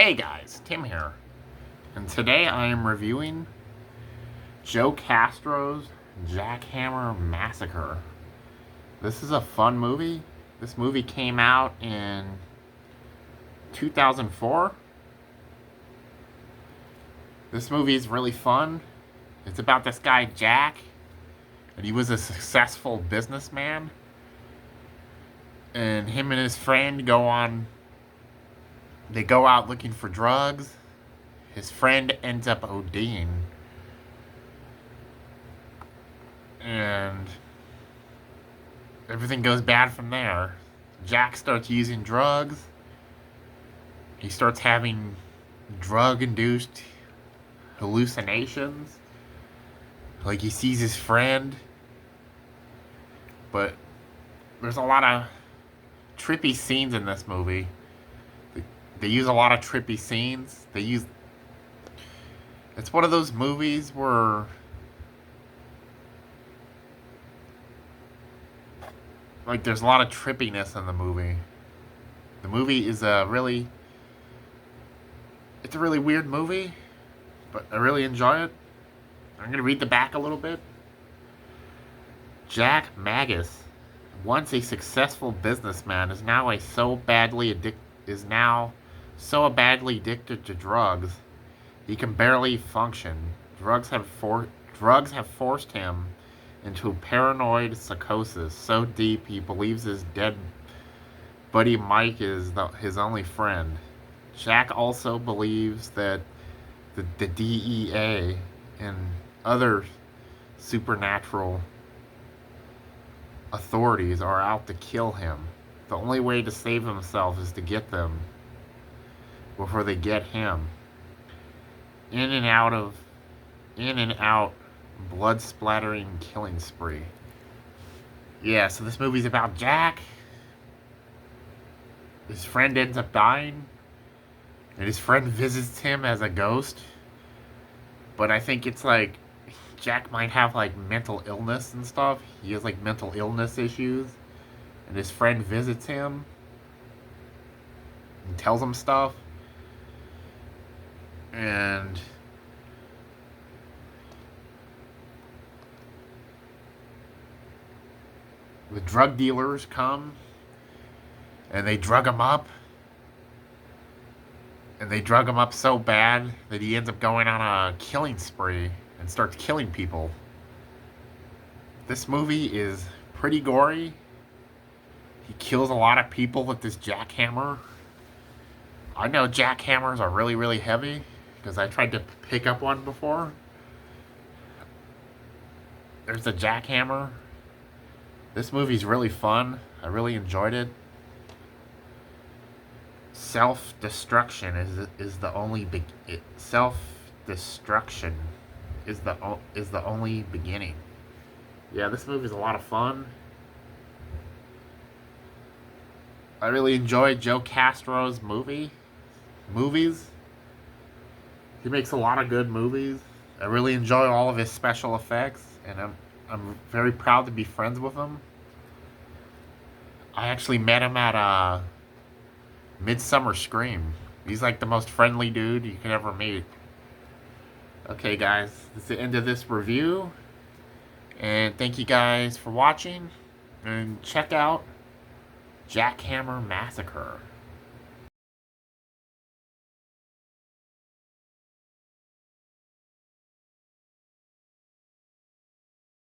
Hey guys, Tim here, and today I am reviewing Joe Castro's Jackhammer Massacre. This is a fun movie. This movie came out in 2004. This movie is really fun. It's about this guy Jack, and he was a successful businessman, and him and his friend go out looking for drugs. His friend ends up ODing. And everything goes bad from there. Jack starts using drugs. He starts having drug-induced hallucinations. Like he sees his friend. But there's a lot of trippy scenes in this movie. They use a lot of trippy scenes. It's one of those movies where like there's a lot of trippiness in the movie. The movie is it's a really weird movie, but I really enjoy it. I'm going to read the back a little bit. Jack Magus, once a successful businessman, is now so badly addicted to drugs he can barely function. Drugs have forced him into paranoid psychosis so deep he believes his dead buddy Mike is his only friend. Jack also believes that the DEA and other supernatural authorities are out to kill him. The only way to save himself is to get them before they get him. In and out, blood-splattering killing spree. Yeah, so this movie's about Jack. His friend ends up dying, and his friend visits him as a ghost. But I think it's like Jack might have like mental illness and stuff. He has like mental illness issues, and his friend visits him and tells him stuff. And the drug dealers come and they drug him up. And they drug him up so bad that he ends up going on a killing spree and starts killing people. This movie is pretty gory. He kills a lot of people with this jackhammer. I know jackhammers are really, really heavy because I tried to pick up one before. There's a jackhammer. This movie's really fun. I really enjoyed it. Self-destruction is the only self-destruction is the only beginning. Yeah, this movie's a lot of fun. I really enjoyed Joe Castro's movies. He makes a lot of good movies. I really enjoy all of his special effects, and I'm very proud to be friends with him. I actually met him at Midsummer Scream. He's like the most friendly dude you could ever meet. Okay, guys, that's the end of this review. And thank you guys for watching. And check out Jackhammer Massacre.